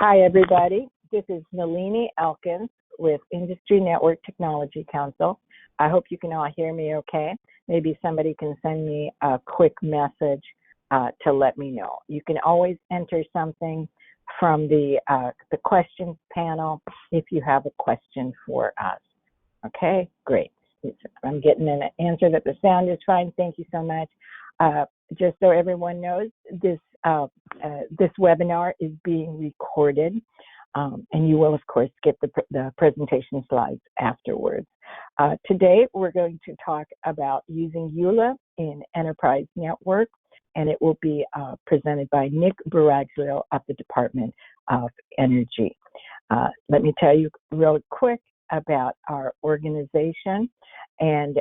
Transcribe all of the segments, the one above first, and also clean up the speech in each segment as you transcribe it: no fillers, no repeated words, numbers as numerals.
Hi, everybody. This is Nalini Elkins with Industry Network Technology Council. I hope you can all hear me okay. Maybe somebody can send me a quick message to let me know. You can always enter something from the questions panel if you have a question for us. Okay, great. I'm getting an answer that the sound is fine. Thank you so much. Just so everyone knows, this webinar is being recorded, and you will, of course, get the presentation slides afterwards. Today, we're going to talk about using ULA in enterprise network, and it will be presented by Nick Buraglio of the Department of Energy. Let me tell you real quick about our organization, and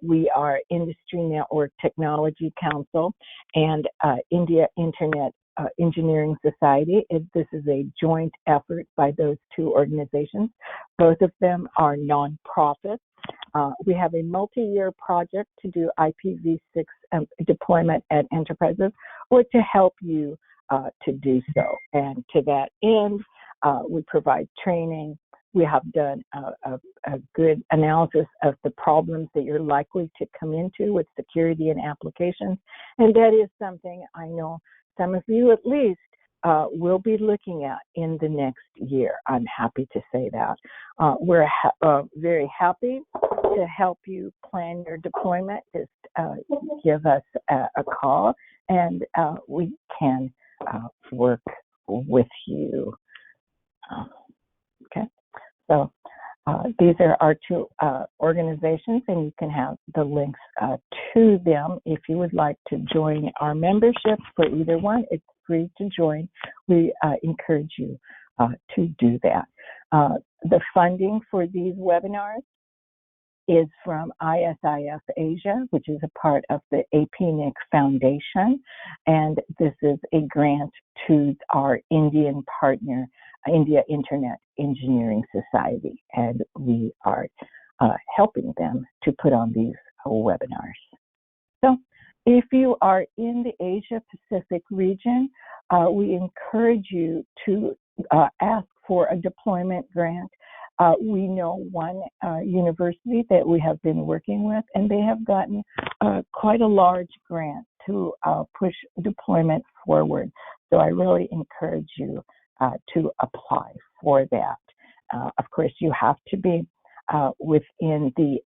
we are Industry Network Technology Council and India Internet Engineering Society. This is a joint effort by those two organizations. Both of them are nonprofits. We have a multi-year project to do IPv6 deployment at enterprises, or to help you to do so. And to that end, we provide training. We have done a good analysis of the problems that you're likely to come into with security and applications. And that is something I know some of you at least will be looking at in the next year. I'm happy to say that. We're very happy to help you plan your deployment. Just give us a call and we can work with you. Okay. So these are our two organizations, and you can have the links to them if you would like to join our membership for either one. It's free to join. We encourage you to do that. The funding for these webinars is from ISIF Asia, which is a part of the APNIC Foundation, and this is a grant to our Indian partner, India Internet Engineering Society, and we are helping them to put on these webinars. So if you are in the Asia Pacific region, we encourage you to ask for a deployment grant. We know one university that we have been working with, and they have gotten quite a large grant to push deployment forward. So I really encourage you to apply for that. Of course, you have to be within the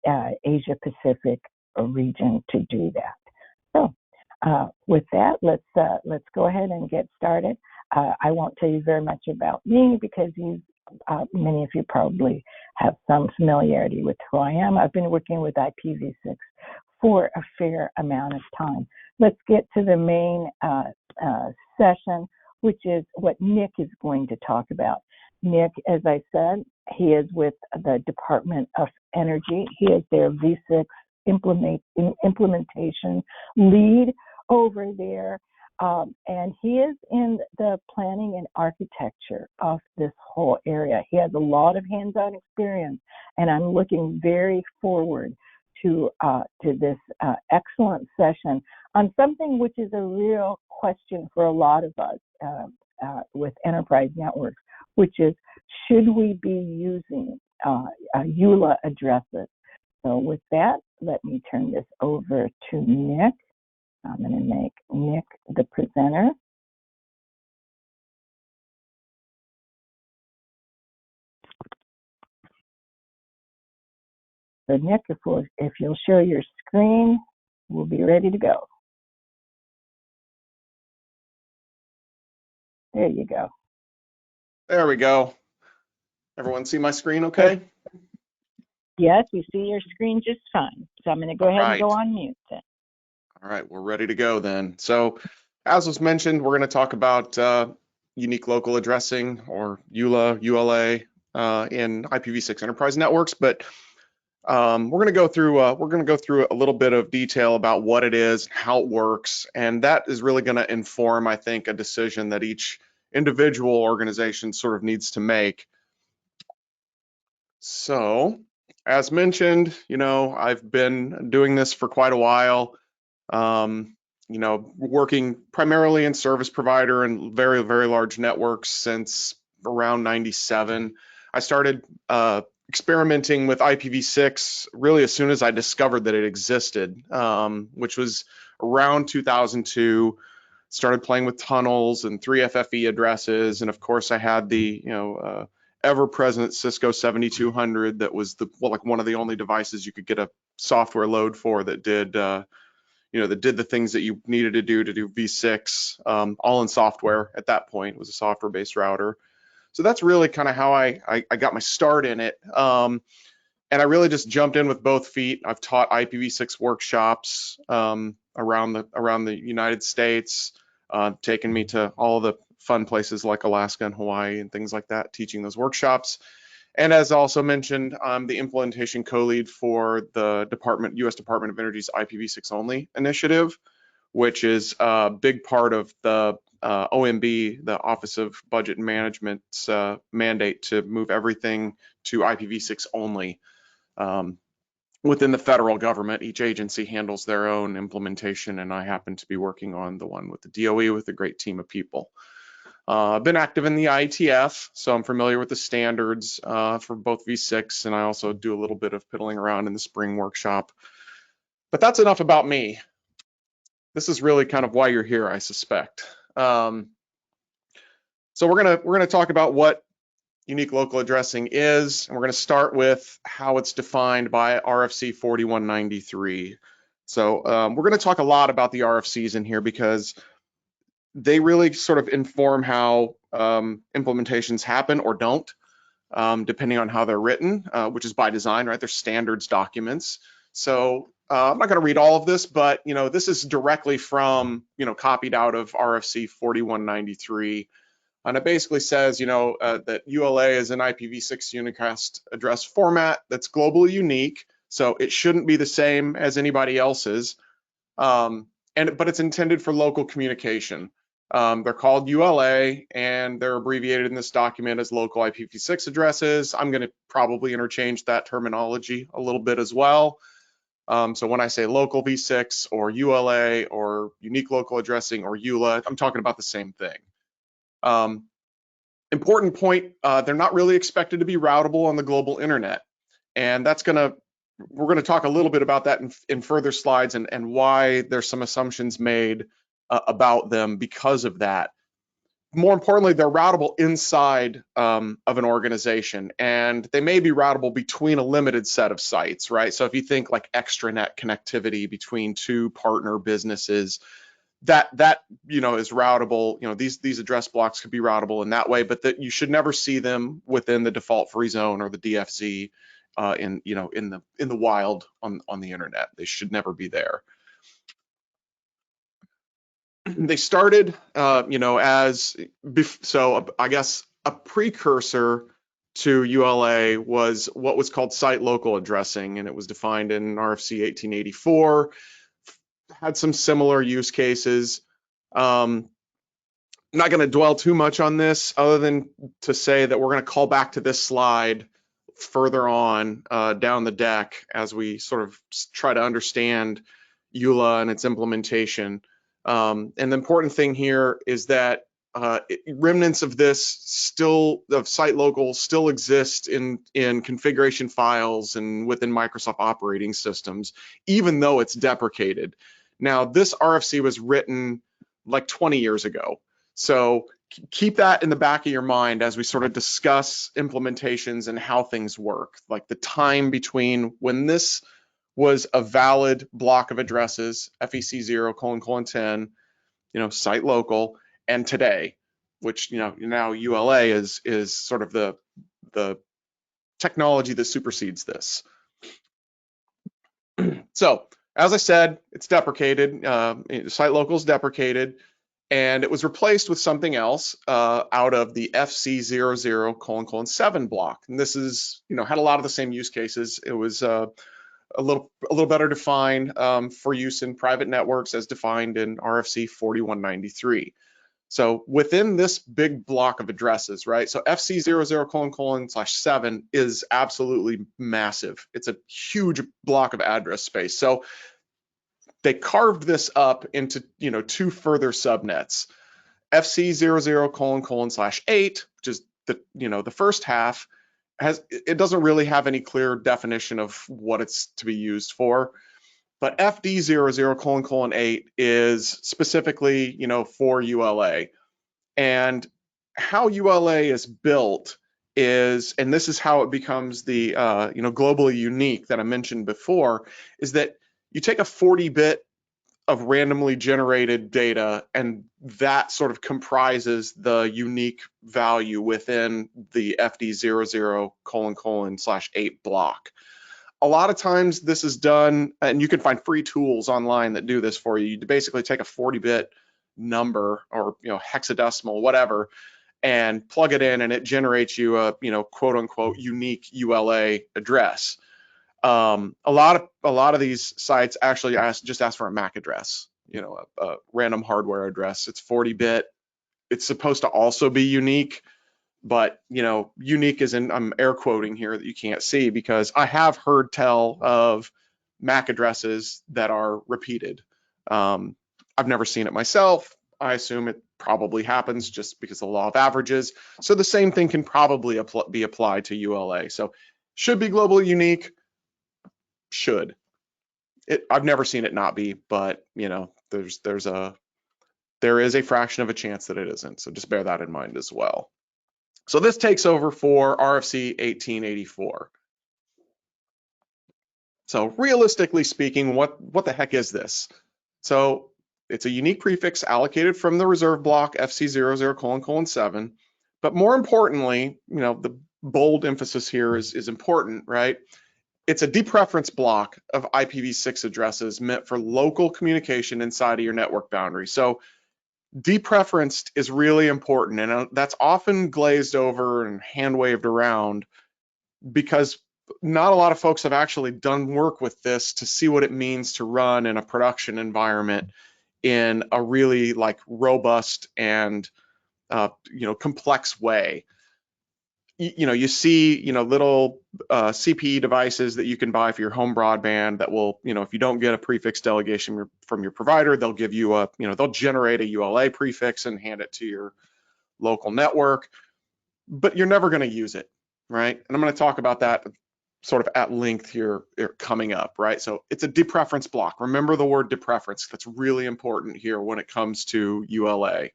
Asia Pacific region to do that. So with that, let's go ahead and get started. I won't tell you very much about me because many of you probably have some familiarity with who I am. I've been working with IPv6 for a fair amount of time. Let's get to the main session, which is what Nick is going to talk about. Nick, as I said, he is with the Department of Energy. He is their V6 implementation lead over there. And he is in the planning and architecture of this whole area. He has a lot of hands-on experience, and I'm looking very forward to this excellent session on something which is a real question for a lot of us with enterprise networks, which is, should we be using ULA addresses? So with that, let me turn this over to Nick. I'm going to make Nick the presenter. So Nick, if you'll share your screen, we'll be ready to go. There you go. There we go. Everyone see my screen okay? Yes, we see your screen just fine. So I'm going to go ahead and go on mute then. All right, we're ready to go then. So as was mentioned, we're going to talk about unique local addressing, or ULA, ULA in IPv6 enterprise networks, but we're going to go through a little bit of detail about what it is, how it works, and that is really going to inform, I think, a decision that each individual organization sort of needs to make. So, as mentioned, I've been doing this for quite a while. working primarily in service provider and very, very large networks since around 97. I started experimenting with IPv6 really as soon as I discovered that it existed, which was around 2002. Started playing with tunnels and 3FFE addresses, and of course I had the ever-present Cisco 7200 that was one of the only devices you could get a software load for that did that did the things that you needed to do V6, all in software. At that point, it was a software-based router. So that's really kind of how I got my start in it. And I really just jumped in with both feet. I've taught IPv6 workshops around the United States, taken me to all the fun places like Alaska and Hawaii and things like that, teaching those workshops. And as also mentioned, I'm the implementation co-lead for the U.S. Department of Energy's IPv6-only initiative, which is a big part of the OMB, the Office of Budget and Management's mandate to move everything to IPv6 only. Within the federal government, each agency handles their own implementation, and I happen to be working on the one with the DOE with a great team of people. I've been active in the IETF, so I'm familiar with the standards for both V6, and I also do a little bit of piddling around in the spring workshop. But that's enough about me. This is really kind of why you're here, I suspect. So we're gonna talk about what unique local addressing is, and we're going to start with how it's defined by RFC 4193. So we're going to talk a lot about the RFCs in here because they really sort of inform how implementations happen or don't, depending on how they're written, which is by design, right? They're standards documents. So I'm not going to read all of this, but this is directly from copied out of RFC 4193. And it basically says, that ULA is an IPv6 unicast address format that's globally unique, so it shouldn't be the same as anybody else's, but it's intended for local communication. They're called ULA, and they're abbreviated in this document as local IPv6 addresses. I'm going to probably interchange that terminology a little bit as well. So when I say local v6 or ULA or unique local addressing or ULA, I'm talking about the same thing. Important point, they're not really expected to be routable on the global internet. And we're gonna talk a little bit about that in further slides and why there's some assumptions made about them because of that. More importantly, they're routable inside of an organization, and they may be routable between a limited set of sites, right? So if you think like extranet connectivity between two partner businesses, that is routable. These address blocks could be routable in that way, but that you should never see them within the default free zone or the DFZ in the wild on the internet. They should never be there. They started so I guess a precursor to ULA was what was called site local addressing, and it was defined in RFC 1884. Had some similar use cases. I'm not going to dwell too much on this other than to say that we're going to call back to this slide further on down the deck as we sort of try to understand EULA and its implementation. And the important thing here is that remnants of site local still exist in configuration files and within Microsoft operating systems, even though it's deprecated. Now, this RFC was written like 20 years ago. So keep that in the back of your mind as we sort of discuss implementations and how things work, like the time between when this was a valid block of addresses, FEC 0::10, site local, and today, which now ULA is sort of the technology that supersedes this. So as I said, it's deprecated. Site local is deprecated, and it was replaced with something else out of the FC 00::7 block. And this is had a lot of the same use cases. It was a little better defined for use in private networks as defined in RFC 4193. So within this big block of addresses, right? So FC 00::7 is absolutely massive. It's a huge block of address space. So they carved this up into, two further subnets. FC00::/8, which is the first half, it doesn't really have any clear definition of what it's to be used for. But FD00::8 is specifically, for ULA. And how ULA is built is, and this is how it becomes the globally unique that I mentioned before, is that you take a 40-bit of randomly generated data, and that sort of comprises the unique value within the FD00::/8 block. A lot of times this is done, and you can find free tools online that do this for you. You basically take a 40-bit number, or hexadecimal, whatever, and plug it in, and it generates you a quote unquote unique ULA address. A lot of these sites actually just ask for a MAC address, a random hardware address. It's 40-bit. It's supposed to also be unique, but unique is in, I'm air quoting here that you can't see, because I have heard tell of MAC addresses that are repeated. I've never seen it myself. I assume it probably happens just because of the law of averages. So the same thing can probably be applied to ULA. So should be globally unique. Should. I've never seen it not be, but there is a fraction of a chance that it isn't. So just bear that in mind as well. So this takes over for RFC 1884. So realistically speaking, what the heck is this? So it's a unique prefix allocated from the reserve block FC00::7. But more importantly, the bold emphasis here is important, right? It's a depreference block of IPv6 addresses meant for local communication inside of your network boundary. So depreferenced is really important, and that's often glazed over and hand waved around because not a lot of folks have actually done work with this to see what it means to run in a production environment in a really robust and complex way. You see little CPE devices that you can buy for your home broadband that will, if you don't get a prefix delegation from your provider, they'll give you they'll generate a ULA prefix and hand it to your local network, but you're never going to use it, right? And I'm going to talk about that sort of at length here coming up, right? So it's a depreference block. Remember the word depreference. That's really important here when it comes to ULA.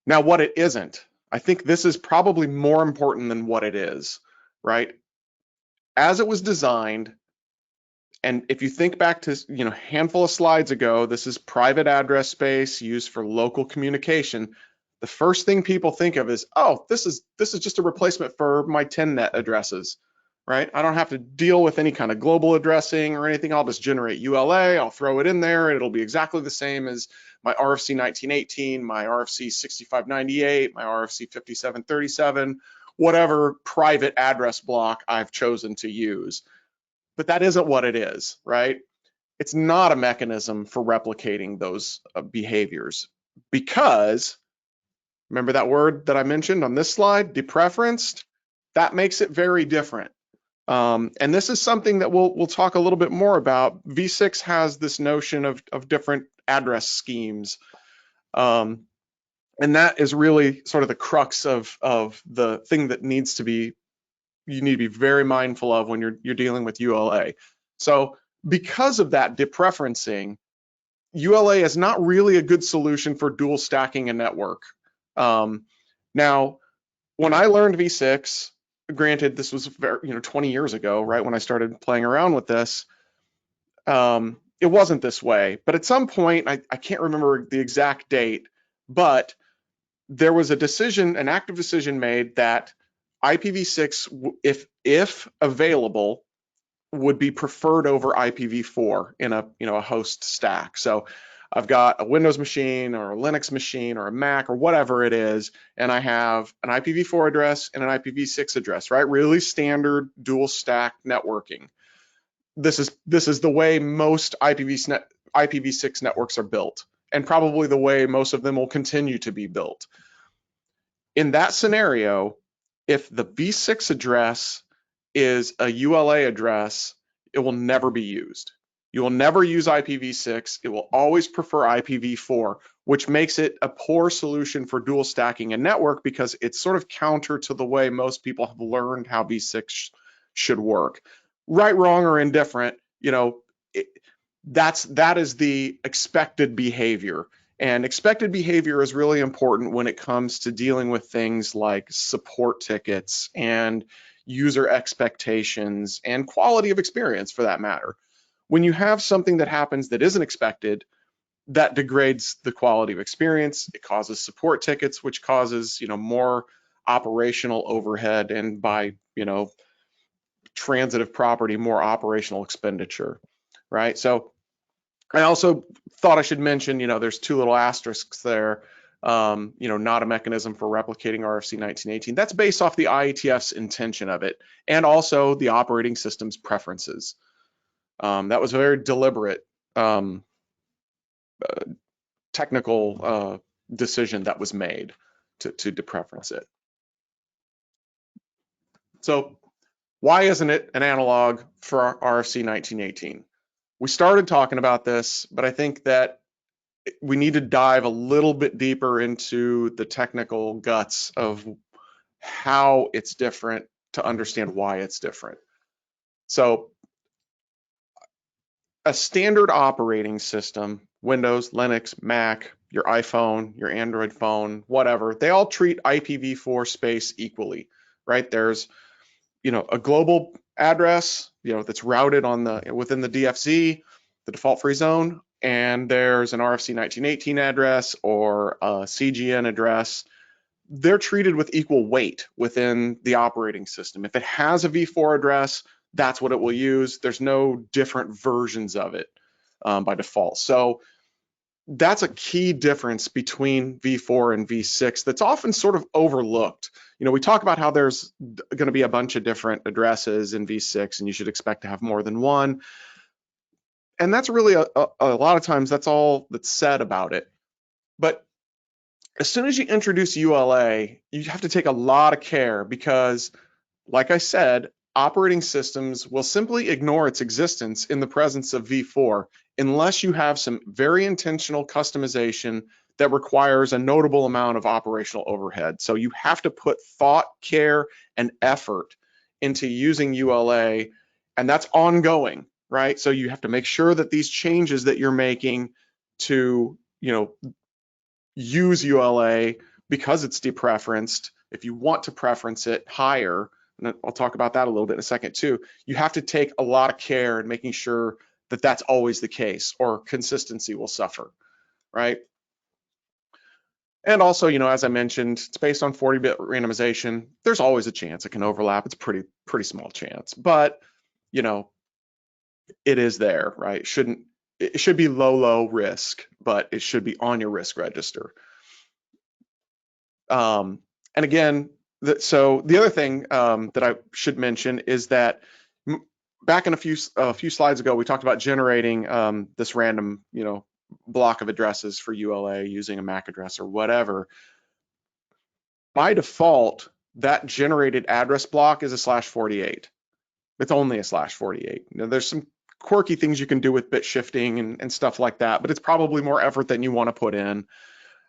Now, what it isn't, I think this is probably more important than what it is, right? As it was designed, and if you think back to a handful of slides ago, this is private address space used for local communication. The first thing people think of is, oh, this is just a replacement for my 10net addresses, right? I don't have to deal with any kind of global addressing or anything. I'll just generate ULA, I'll throw it in there, and it'll be exactly the same as my RFC 1918, my RFC 6598, my RFC 5737, whatever private address block I've chosen to use. But that isn't what it is, right? It's not a mechanism for replicating those behaviors, because remember that word that I mentioned on this slide, depreferenced? That makes it very different. And this is something that we'll talk a little bit more about. V6 has this notion of different address schemes. And that is really sort of the crux of the thing that you need to be very mindful of when you're dealing with ULA. So because of that depreferencing, ULA is not really a good solution for dual stacking a network. Now, when I learned V6, granted, this was 20 years ago, right, when I started playing around with this, it wasn't this way. But at some point, I can't remember the exact date, but there was an active decision made that IPv6, if available, would be preferred over IPv4 in a host stack. So I've got a Windows machine or a Linux machine or a Mac or whatever it is, and I have an IPv4 address and an IPv6 address, right? Really standard dual stack networking. This is the way most IPv6 networks are built, and probably the way most of them will continue to be built. In that scenario, if the V6 address is a ULA address, it will never be used. You will never use IPv6. It will always prefer IPv4, which makes it a poor solution for dual stacking a network because it's sort of counter to the way most people have learned how v6 should work. Right, wrong, or indifferent, that is the expected behavior. And expected behavior is really important when it comes to dealing with things like support tickets and user expectations and quality of experience for that matter. When you have something that happens that isn't expected, that degrades the quality of experience. It causes support tickets, which causes, more operational overhead, and by, transitive property, more operational expenditure, right? So I also thought I should mention, there's two little asterisks there. Not a mechanism for replicating RFC 1918. That's based off the IETF's intention of it, and also the operating system's preferences. That was a very deliberate technical decision that was made to depreference it. So why isn't it an analog for RFC 1918? We started talking about this, but I think that we need to dive a little bit deeper into the technical guts of how it's different to understand why it's different. So a standard operating system, Windows, Linux, Mac, your iPhone, your Android phone, whatever, they all treat IPv4 space equally, right? There's, a global address, that's routed within the DFZ, the default free zone, and there's an RFC 1918 address or a CGN address. They're treated with equal weight within the operating system. If it has a v4 address, that's what it will use. There's no different versions of it by default. So that's a key difference between v4 and v6 that's often sort of overlooked. We talk about how there's going to be a bunch of different addresses in v6 and you should expect to have more than one. And that's really a lot of times that's all that's said about it. But as soon as you introduce ULA, you have to take a lot of care because, like I said, operating systems will simply ignore its existence in the presence of v4 unless you have some very intentional customization that requires a notable amount of operational overhead. So you have to put thought, care, and effort into using ULA, and that's ongoing, right? So you have to make sure that these changes that you're making to, use ULA because it's depreferenced, if you want to preference it higher, and I'll talk about that a little bit in a second too, you have to take a lot of care in making sure that that's always the case, or consistency will suffer, right? And also, as I mentioned, it's based on 40-bit randomization. There's always a chance it can overlap. It's a pretty small chance, but it is there, right? It should be low risk, but it should be on your risk register. And again, so the other thing that I should mention is that back in a few slides ago, we talked about generating this random, block of addresses for ULA using a MAC address or whatever. By default, that generated address block is a /48. It's only a /48. There's some quirky things you can do with bit shifting and stuff like that, but it's probably more effort than you want to put in.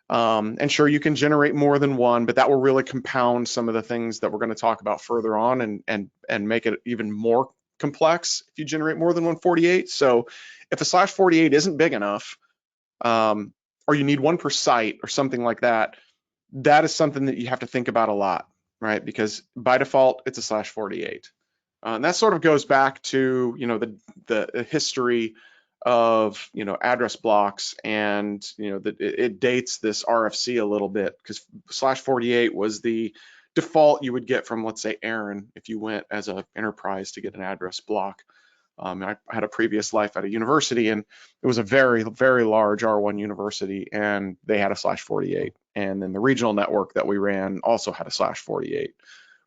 And sure, you can generate more than one, but that will really compound some of the things that we're going to talk about further on and make it even more complex if you generate more than 148. So if a /48 isn't big enough, or you need one per site or something like that, that is something that you have to think about a lot, right? Because by default, it's a /48. And that sort of goes back to, the history of, address blocks, and, it dates this RFC a little bit, because /48 was the default you would get from, let's say, Aaron, if you went as an enterprise to get an address block. I had a previous life at a university, and it was a very, very large R1 university, and they had a /48. And then the regional network that we ran also had a /48.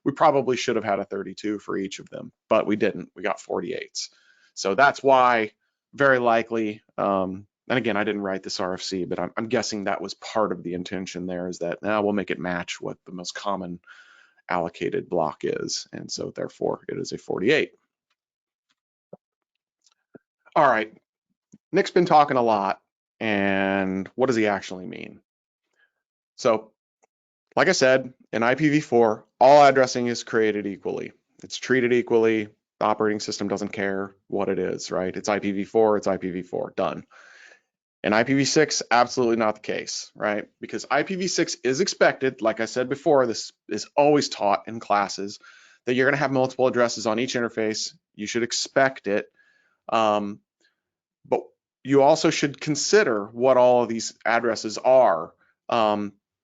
We probably should have had a 32 for each of them, but we didn't. We got 48s. So that's why, very likely, and again, I didn't write this RFC, but I'm guessing that was part of the intention there, is that now we'll make it match what the most common allocated block is. And so therefore it is a 48. All right, Nick's been talking a lot, and what does he actually mean? So, like I said, in IPv4, all addressing is created equally. It's treated equally. The operating system doesn't care what it is, right? It's IPv4, it's IPv4, done. In IPv6, absolutely not the case, right? Because IPv6 is expected, like I said before, this is always taught in classes, that you're going to have multiple addresses on each interface. You should expect it. But you also should consider what all of these addresses are,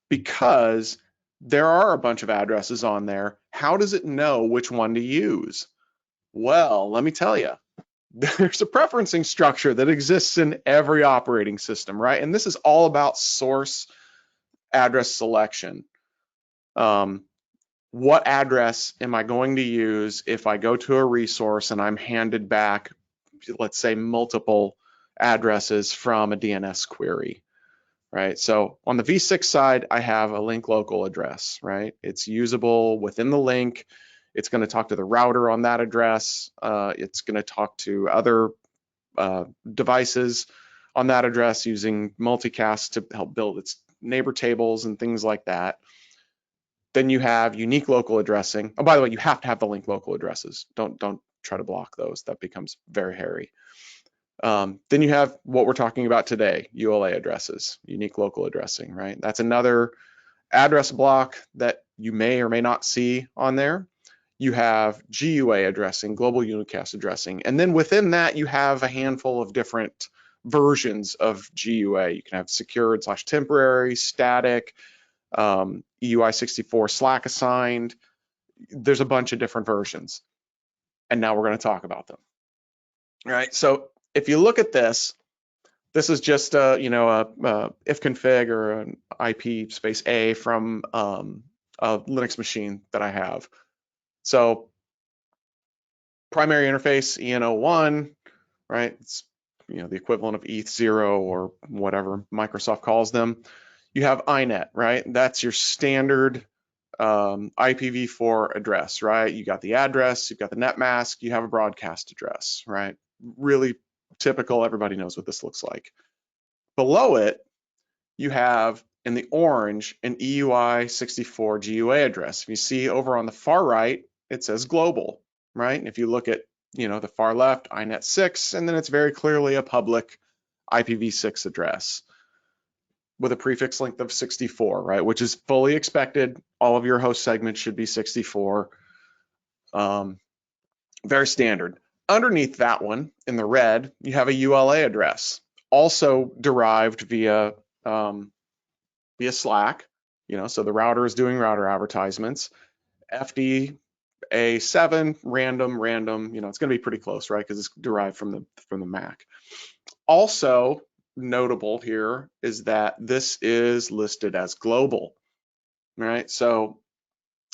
because there are a bunch of addresses on there. How does it know which one to use? Well, let me tell you. There's a preferencing structure that exists in every operating system, right? And this is all about source address selection. What address am I going to use if I go to a resource and I'm handed back, let's say, multiple addresses from a DNS query, right? So on the v6 side, I have a link local address, right? It's usable within the link. It's going to talk to the router on that address. It's going to talk to other devices on that address using multicast to help build its neighbor tables and things like that. Then you have unique local addressing. Oh, by the way, you have to have the link local addresses. Don't try to block those. That becomes very hairy. Then you have what we're talking about today, ULA addresses, unique local addressing, right? That's another address block that you may or may not see on there. You have GUA addressing, global unicast addressing, and then within that you have a handful of different versions of GUA. You can have secured / temporary, static, EUI64 Slack assigned. There's a bunch of different versions, and now we're going to talk about them. All right, so if you look at this, this is just a ifconfig or an IP space A from a Linux machine that I have. So primary interface EN01, right? It's the equivalent of ETH0 or whatever Microsoft calls them. You have INET, right? That's your standard IPv4 address, right? You got the address, you've got the net mask, you have a broadcast address, right? Really typical. Everybody knows what this looks like. Below it, you have in the orange an EUI64 GUA address. If you see over on the far right, it says global, right? And if you look at the far left, INET6, and then it's very clearly a public IPv6 address with a prefix length of 64, right? Which is fully expected. All of your host segments should be 64. Very standard. Underneath that one, in the red, you have a ULA address, also derived via Slack. So the router is doing router advertisements. FD-A7, random. It's going to be pretty close, right? Because it's derived from the Mac. Also notable here is that this is listed as global, right? So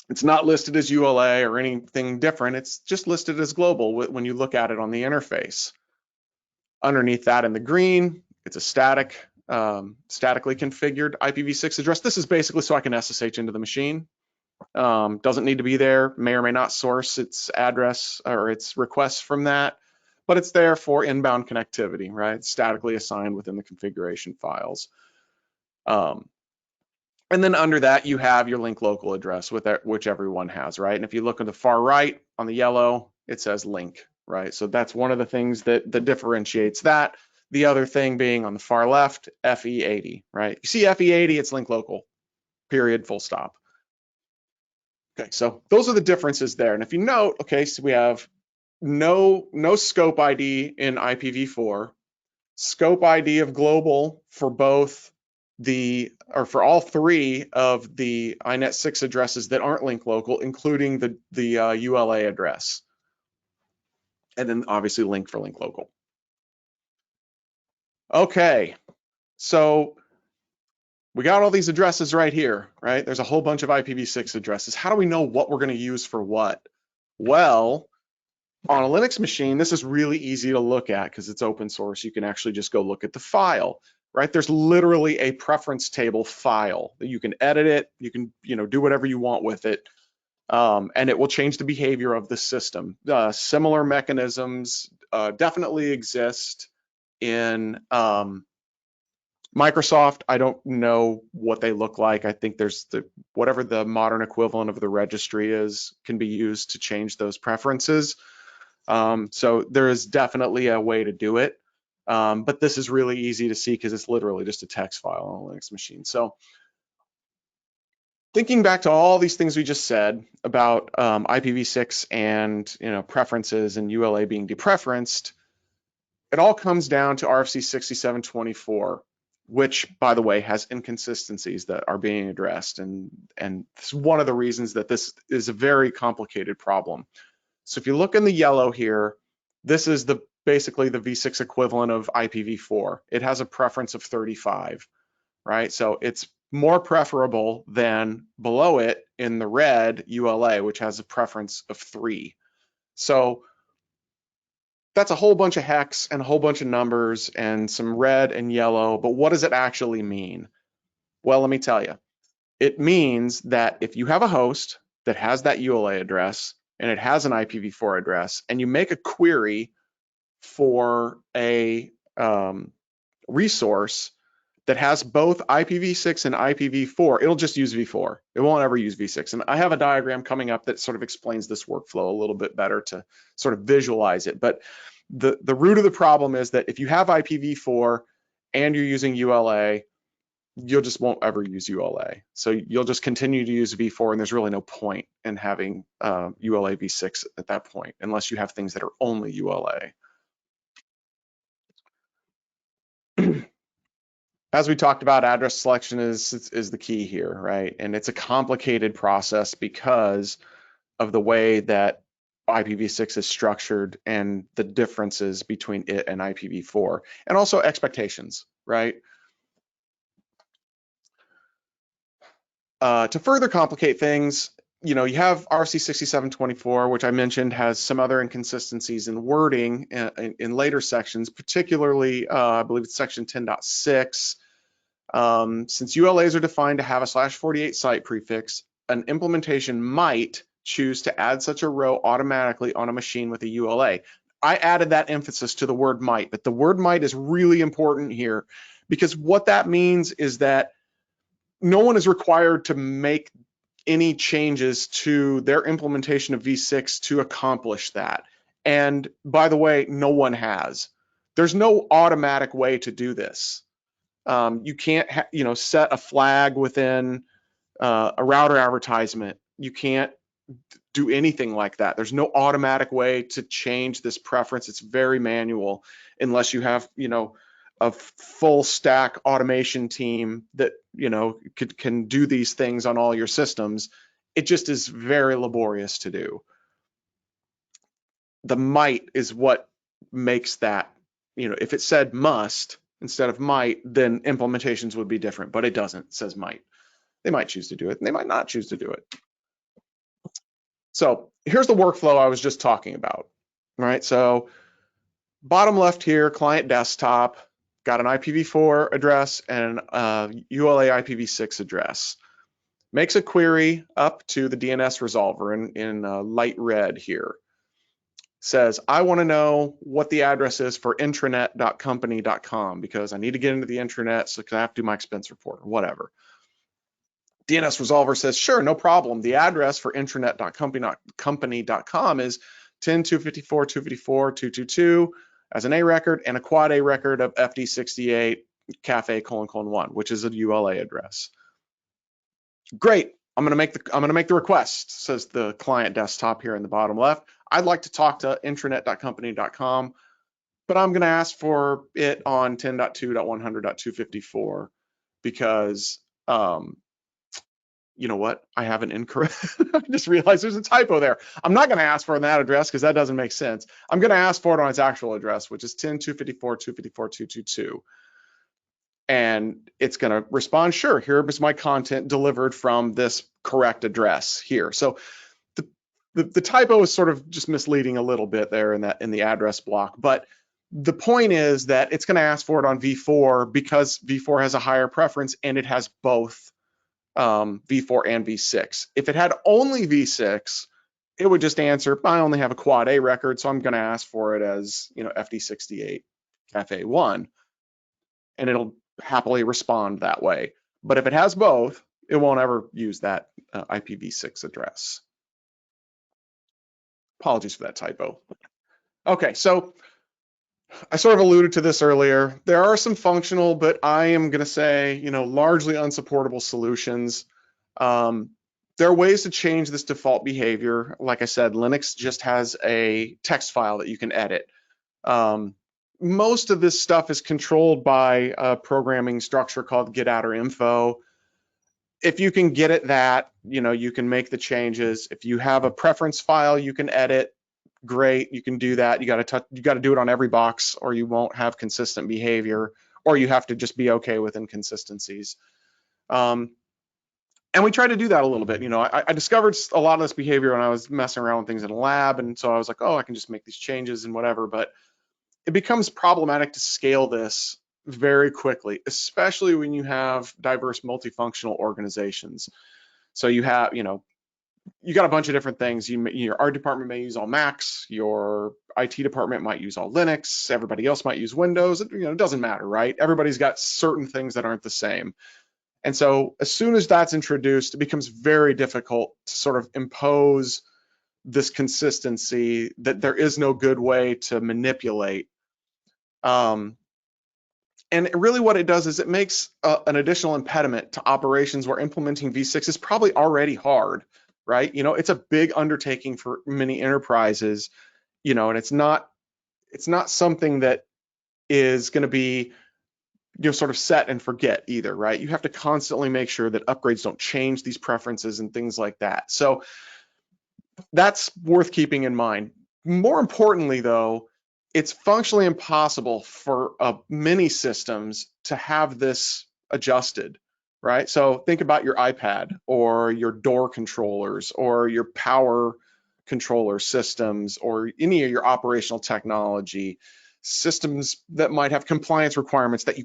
it's not listed as ULA or anything different. It's just listed as global when you look at it on the interface. Underneath that in the green, it's a statically configured IPv6 address. This is basically so I can SSH into the machine. Doesn't need to be there, may or may not source its address or its requests from that, but it's there for inbound connectivity, right? It's statically assigned within the configuration files. And then under that, you have your link local address, which everyone has, right? And if you look on the far right, on the yellow, it says link, right? So that's one of the things that differentiates that. The other thing being on the far left, FE80, right? You see FE80, it's link local, period, full stop. Okay, so those are the differences there. And if you note, okay, so we have no scope ID in IPv4, scope ID of global for for all three of the INET6 addresses that aren't link local, including the ULA address, and then obviously link for link local. Okay, so we got all these addresses right here, right? There's a whole bunch of IPv6 addresses. How do we know what we're going to use for what? Well, on a Linux machine, this is really easy to look at because it's open source. You can actually just go look at the file, right? There's literally a preference table file that you can edit it. You can, do whatever you want with it. And it will change the behavior of the system. Similar mechanisms definitely exist in Microsoft. I don't know what they look like. I think there's whatever the modern equivalent of the registry is can be used to change those preferences. So there is definitely a way to do it. But this is really easy to see because it's literally just a text file on a Linux machine. So thinking back to all these things we just said about IPv6 and preferences and ULA being depreferenced, it all comes down to RFC 6724, which, by the way, has inconsistencies that are being addressed. And this is one of the reasons that this is a very complicated problem. So if you look in the yellow here, this is basically the v6 equivalent of IPv4. It has a preference of 35, right? So it's more preferable than below it in the red ULA, which has a preference of 3. So that's a whole bunch of hex and a whole bunch of numbers and some red and yellow, but what does it actually mean? Well, let me tell you. It means that if you have a host that has that ULA address and it has an IPv4 address, and you make a query for a resource that has both IPv6 and IPv4, it'll just use v4. It won't ever use v6. And I have a diagram coming up that sort of explains this workflow a little bit better to sort of visualize it. But the root of the problem is that if you have IPv4 and you're using ULA, you'll just won't ever use ULA. So you'll just continue to use v4, and there's really no point in having ULA v6 at that point, unless you have things that are only ULA. As we talked about, address selection is the key here, right? And it's a complicated process because of the way that IPv6 is structured and the differences between it and IPv4, and also expectations, right? To further complicate things, you have RFC 6724, which I mentioned has some other inconsistencies in wording in later sections, particularly I believe it's section 10.6. Since ULAs are defined to have a /48 site prefix, an implementation might choose to add such a row automatically on a machine with a ULA. I added that emphasis to the word might, but the word might is really important here, because what that means is that no one is required to make any changes to their implementation of v6 to accomplish that. And by the way, no one has. There's no automatic way to do this. You can't set a flag within a router advertisement. You can't do anything like that. There's no automatic way to change this preference. It's very manual, unless you have a full stack automation team that can do these things on all your systems. It just is very laborious to do. The might is what makes that, if it said must instead of might, then implementations would be different, but it doesn't. It says might. They might choose to do it and they might not choose to do it. So here's the workflow I was just talking about. All right, so bottom left here, client desktop, got an IPv4 address and ULA IPv6 address. Makes a query up to the DNS resolver in light red here. Says, I want to know what the address is for intranet.company.com because I need to get into the intranet, so I have to do my expense report or whatever. DNS resolver says, sure, no problem. The address for intranet.company.com is 10.254.254.222 as an A record and a quad A record of FD68 cafe:1, which is a ULA address. Great. I'm going to make the request, says the client desktop here in the bottom left. I'd like to talk to intranet.company.com, but I'm going to ask for it on 10.2.100.254 because you know what? I have an incorrect. I just realized there's a typo there. I'm not going to ask for that address because that doesn't make sense. I'm going to ask for it on its actual address, which is 10.254.254.222. And it's going to respond, sure, here is my content delivered from this correct address here. So the typo is sort of just misleading a little bit there in the address block. But the point is that it's going to ask for it on v4 because v4 has a higher preference and it has both v4 and v6. If it had only v6, it would just answer, I only have a quad A record, so I'm going to ask for it as, FD68 Cafe 1, and it'll happily respond that way. But if it has both, it won't ever use that IPv6 address. Apologies for that typo. Okay, so I sort of alluded to this earlier. There are some functional, but I am going to say, largely unsupportable solutions. There are ways to change this default behavior. Like I said, Linux just has a text file that you can edit. Most of this stuff is controlled by a programming structure called getOutterInfo. If you can get at that, you can make the changes. If you have a preference file you can edit, great, you can do that. You got to do it on every box, or you won't have consistent behavior, or you have to just be okay with inconsistencies. And we try to do that a little bit. I discovered a lot of this behavior when I was messing around with things in a lab, and so I was like, oh, I can just make these changes and whatever. But it becomes problematic to scale this very quickly, especially when you have diverse multifunctional organizations. So you have, you got a bunch of different things. Your art department may use all Macs, your IT department might use all Linux, everybody else might use Windows. It doesn't matter, right? Everybody's got certain things that aren't the same. And so as soon as that's introduced, it becomes very difficult to sort of impose this consistency that there is no good way to manipulate. And really what it does is it makes an additional impediment to operations where implementing V6 is probably already hard, right? It's a big undertaking for many enterprises, and it's not something that is going to be sort of set and forget either, right? You have to constantly make sure that upgrades don't change these preferences and things like that. So that's worth keeping in mind. More importantly, though, it's functionally impossible for many systems to have this adjusted, right? So think about your iPad or your door controllers or your power controller systems or any of your operational technology systems that might have compliance requirements that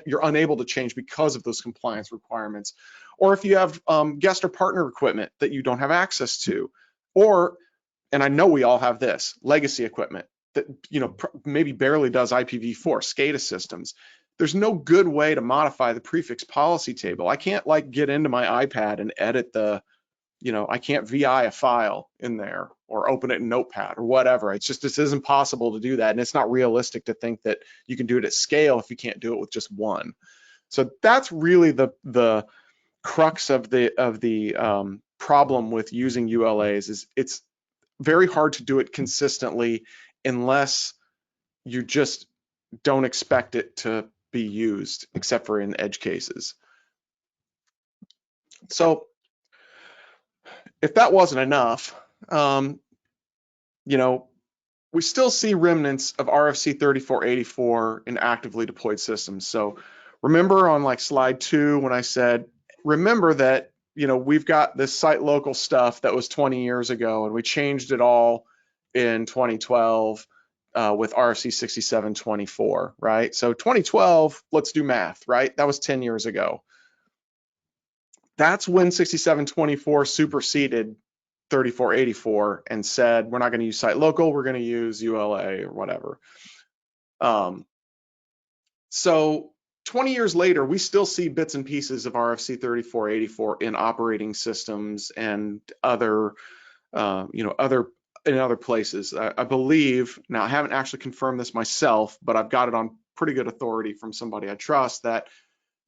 you're unable to change because of those compliance requirements. Or if you have guest or partner equipment that you don't have access to, or, and I know we all have this, legacy equipment that maybe barely does IPv4, SCADA systems. There's no good way to modify the prefix policy table. I can't get into my iPad and edit I can't VI a file in there or open it in Notepad or whatever. It's just, this isn't possible to do that. And it's not realistic to think that you can do it at scale if you can't do it with just one. So that's really the crux of the problem with using ULAs is it's very hard to do it consistently unless you just don't expect it to be used, except for in edge cases. So if that wasn't enough, we still see remnants of RFC 3484 in actively deployed systems. So remember on slide 2 when I said, remember that we've got this site local stuff that was 20 years ago, and we changed it all in 2012 with RFC 6724, right? So 2012, let's do math, right? That was 10 years ago. That's when 6724 superseded 3484 and said, we're not going to use site local, we're going to use ULA or whatever. So 20 years later, we still see bits and pieces of RFC 3484 in operating systems and other, in other places. I believe, now I haven't actually confirmed this myself, but I've got it on pretty good authority from somebody I trust that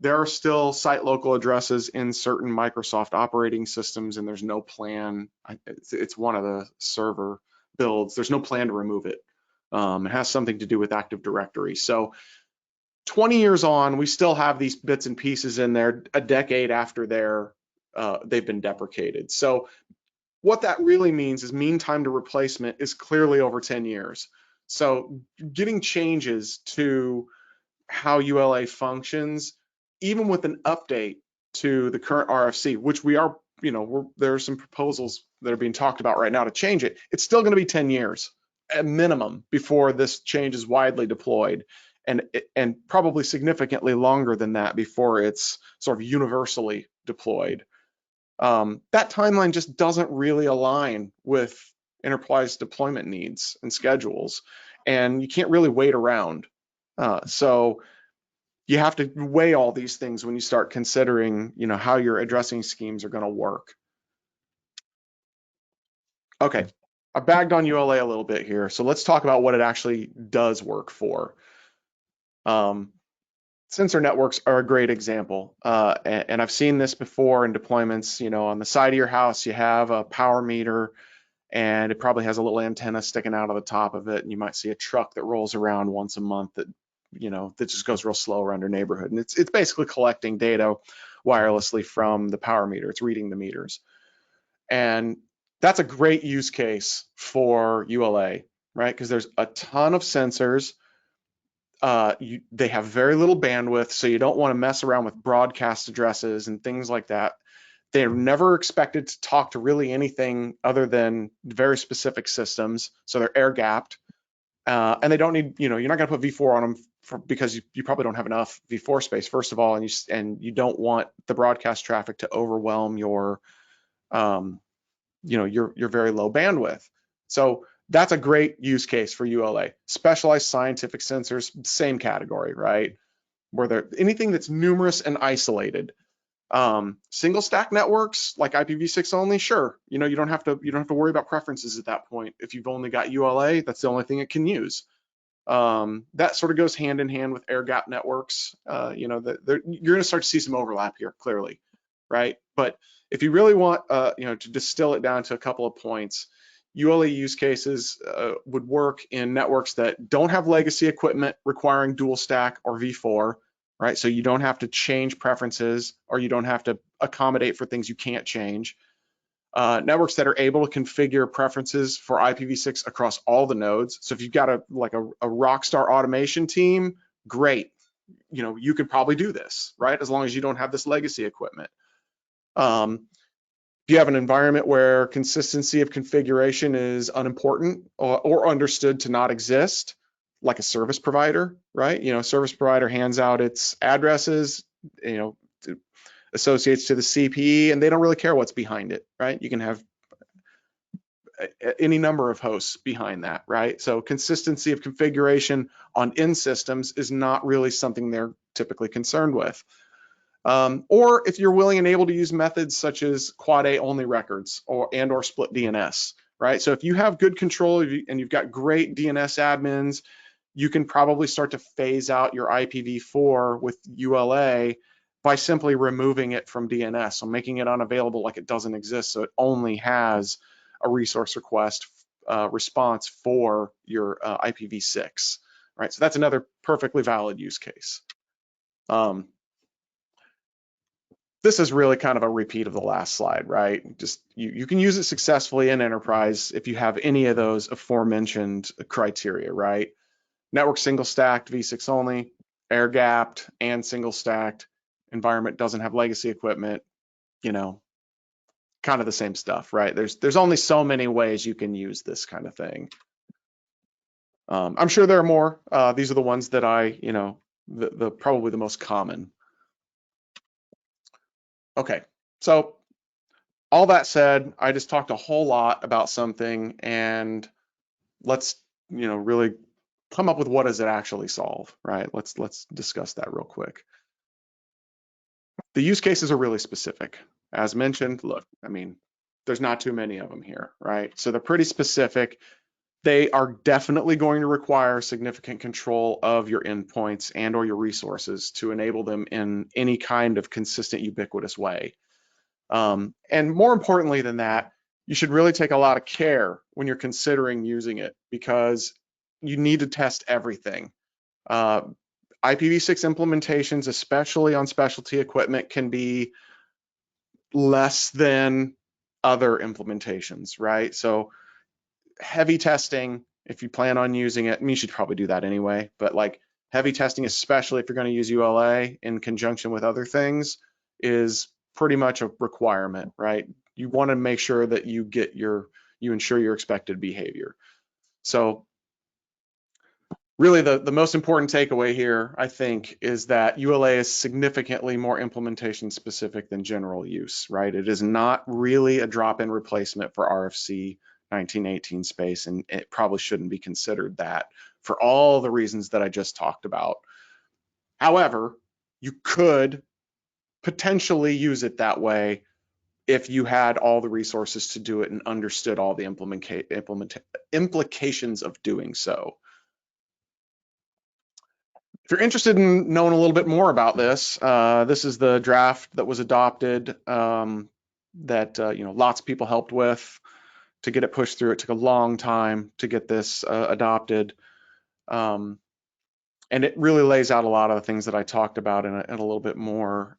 there are still site local addresses in certain Microsoft operating systems, and there's no plan. It's one of the server builds. There's no plan to remove it. It has something to do with Active Directory. So 20 years on, we still have these bits and pieces in there a decade after they've been deprecated. So what that really means is mean time to replacement is clearly over 10 years. So getting changes to how ULA functions, even with an update to the current RFC, which we are, there are some proposals that are being talked about right now to change it, it's still going to be 10 years at minimum before this change is widely deployed, and probably significantly longer than that before it's sort of universally deployed. That timeline just doesn't really align with enterprise deployment needs and schedules, and you can't really wait around. So you have to weigh all these things when you start considering, how your addressing schemes are going to work. Okay, I bagged on ULA a little bit here, so let's talk about what it actually does work for. Sensor networks are a great example, and I've seen this before in deployments. On the side of your house, you have a power meter, and it probably has a little antenna sticking out of the top of it, and you might see a truck that rolls around once a month that just goes real slow around your neighborhood, and it's basically collecting data wirelessly from the power meter. It's reading the meters, and that's a great use case for ULA, right? Because there's a ton of sensors. They have very little bandwidth, so you don't want to mess around with broadcast addresses and things like that. They're never expected to talk to really anything other than very specific systems, so they're air gapped, and they don't need, you're not going to put V4 on them because you probably don't have enough V4 space, first of all, and you don't want the broadcast traffic to overwhelm your very low bandwidth. So that's a great use case for ULA. Specialized scientific sensors, same category, right? Where anything that's numerous and isolated. Single stack networks like IPv6 only, sure. You don't have to worry about preferences at that point. If you've only got ULA, that's the only thing it can use. That sort of goes hand in hand with air gap networks. You're going to start to see some overlap here, clearly, right? But if you really want, to distill it down to a couple of points, ULA use cases would work in networks that don't have legacy equipment requiring dual stack or V4, right? So you don't have to change preferences, or you don't have to accommodate for things you can't change. Networks that are able to configure preferences for IPv6 across all the nodes. So if you've got a rockstar automation team, great. You could probably do this, right? As long as you don't have this legacy equipment. If you have an environment where consistency of configuration is unimportant or understood to not exist, like a service provider, right? Service provider hands out its addresses, associates to the CPE, and they don't really care what's behind it, right? You can have any number of hosts behind that, right? So consistency of configuration on end systems is not really something they're typically concerned with. Or if you're willing and able to use methods such as quad A only records or split DNS, right? So if you have good control and you've got great DNS admins, you can probably start to phase out your IPv4 with ULA by simply removing it from DNS, so making it unavailable, like it doesn't exist, so it only has a resource request response for your IPv6, right? So that's another perfectly valid use case. This is really kind of a repeat of the last slide, right? Just you can use it successfully in enterprise if you have any of those aforementioned criteria, right? Network single stacked, V6 only, air gapped and single stacked, environment doesn't have legacy equipment, kind of the same stuff, right? There's only so many ways you can use this kind of thing. I'm sure there are more. These are the ones that probably the most common. Okay, so all that said, I just talked a whole lot about something, and let's really come up with what does it actually solve, right? Let's discuss that real quick. The use cases are really specific. As mentioned, look, there's not too many of them here, right? So they're pretty specific. They are definitely going to require significant control of your endpoints and or your resources to enable them in any kind of consistent, ubiquitous way. And more importantly than that, you should really take a lot of care when you're considering using it, because you need to test everything. IPv6 implementations, especially on specialty equipment, can be less than other implementations, right? So heavy testing, if you plan on using it, you should probably do that anyway, but like heavy testing, especially if you're going to use ULA in conjunction with other things, is pretty much a requirement, right? You want to make sure that you ensure your expected behavior. So really the most important takeaway here, I think, is that ULA is significantly more implementation specific than general use, right? It is not really a drop-in replacement for RFC 1918 space, and it probably shouldn't be considered that for all the reasons that I just talked about. However, you could potentially use it that way if you had all the resources to do it and understood all the implications of doing so. If you're interested in knowing a little bit more about this, this is the draft that was adopted that lots of people helped with to get it pushed through. It took a long time to get this adopted. And it really lays out a lot of the things that I talked about in a little bit more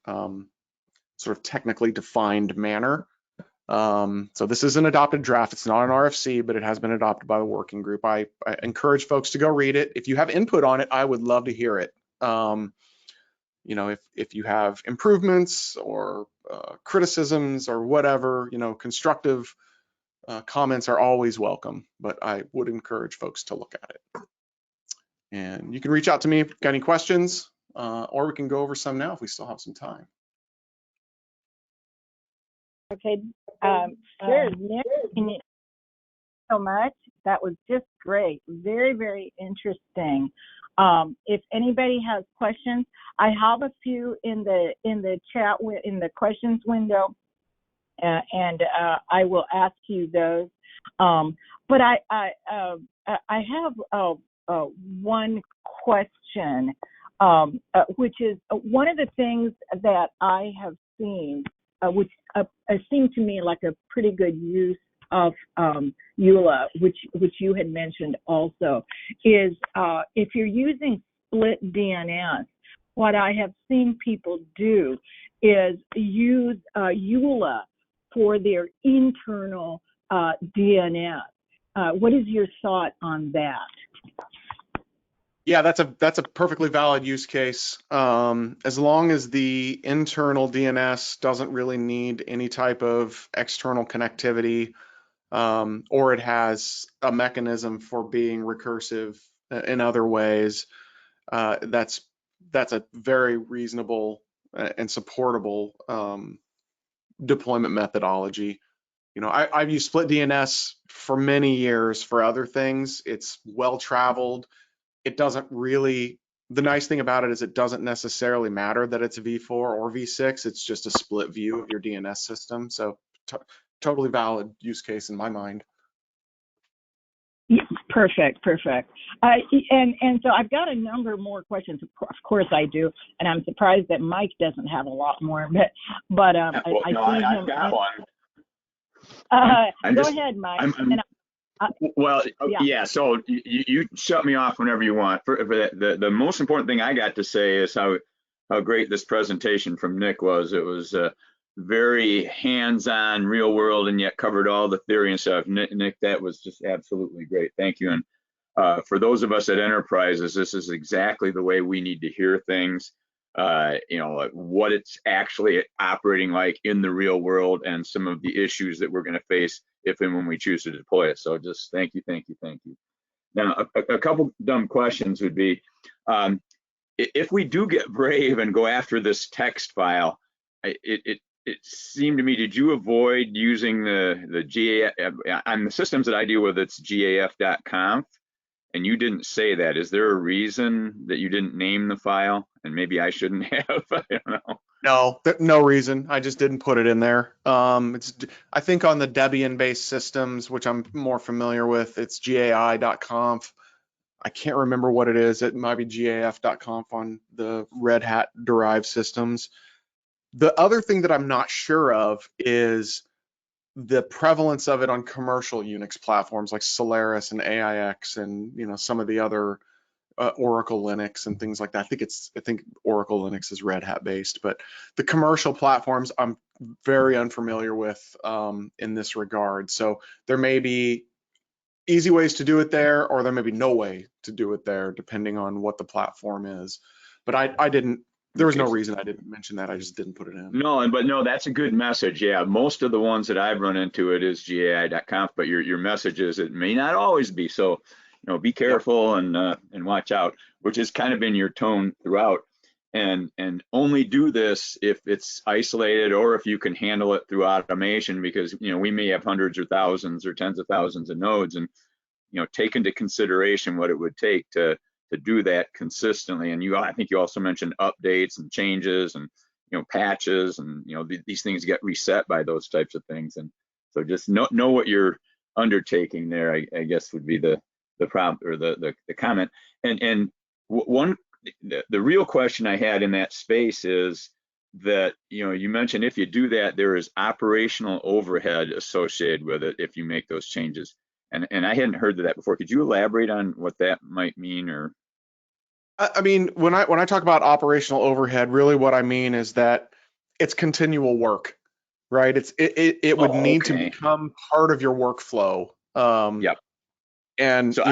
sort of technically defined manner. So this is an adopted draft. It's not an RFC, but it has been adopted by the working group. I encourage folks to go read it. If you have input on it, I would love to hear it. If you have improvements or criticisms or whatever, constructive comments are always welcome, but I would encourage folks to look at it. And you can reach out to me if you've got any questions, or we can go over some now if we still have some time. Okay, sure, Nick, thank you so much. That was just great. Very, very interesting. If anybody has questions, I have a few in the chat, in the questions window, and I will ask you those. But I have one question, which is one of the things that I have seen, which seemed to me like a pretty good use of ULA, which you had mentioned also, is if you're using split DNS, what I have seen people do is use ULA for their internal DNS. What is your thought on that? Yeah, that's a perfectly valid use case. As long as the internal DNS doesn't really need any type of external connectivity, or it has a mechanism for being recursive in other ways, that's a very reasonable and supportable deployment methodology. I've used split DNS for many years for other things. It's well traveled. It doesn't really, the nice thing about it is it doesn't necessarily matter that it's V4 or V6. It's just a split view of your DNS system. So totally valid use case in my mind. Yeah, perfect. And so I've got a number more questions. Of course I do, and I'm surprised that Mike doesn't have a lot more. But I've got one. Go ahead, Mike. Yeah. So you shut me off whenever you want. The most important thing I got to say is how great this presentation from Nick was. It was very hands-on, real world, and yet covered all the theory and stuff. Nick, that was just absolutely great. Thank you. And for those of us at enterprises, this is exactly the way we need to hear things. What it's actually operating like in the real world, and some of the issues that we're going to face if and when we choose to deploy it. So just thank you. Now, a couple dumb questions would be, if we do get brave and go after this text file, it seemed to me, did you avoid using the GAF on the systems that I deal with? It's gaf.conf, and you didn't say that. Is there a reason that you didn't name the file? And maybe I shouldn't have. I don't know. No reason. I just didn't put it in there. I think on the Debian-based systems, which I'm more familiar with, it's gai.conf. I can't remember what it is. It might be gaf.conf on the Red Hat derived systems. The other thing that I'm not sure of is the prevalence of it on commercial Unix platforms like Solaris and AIX and some of the other Oracle Linux and things like that. I think Oracle Linux is Red Hat based, but the commercial platforms I'm very unfamiliar with in this regard. So there may be easy ways to do it there, or there may be no way to do it there, depending on what the platform is. But I didn't. There was no reason I didn't mention that. I just didn't put it in. No, that's a good message. Yeah, most of the ones that I've run into, it is gai.conf, but your message is it may not always be. So, be careful and watch out, which has kind of been your tone throughout. and only do this if it's isolated or if you can handle it through automation, because we may have hundreds or thousands or tens of thousands of nodes, and take into consideration what it would take to do that consistently. And I think you also mentioned updates and changes and patches, and these things get reset by those types of things. And so just know what you're undertaking there, I guess would be the prompt or the comment. And the real question I had in that space is that you mentioned if you do that, there is operational overhead associated with it if you make those changes. And I hadn't heard of that before. Could you elaborate on what that might mean? Or I mean, when I talk about operational overhead, really what I mean is that it's continual work, right? It would need to become part of your workflow. Yep. And so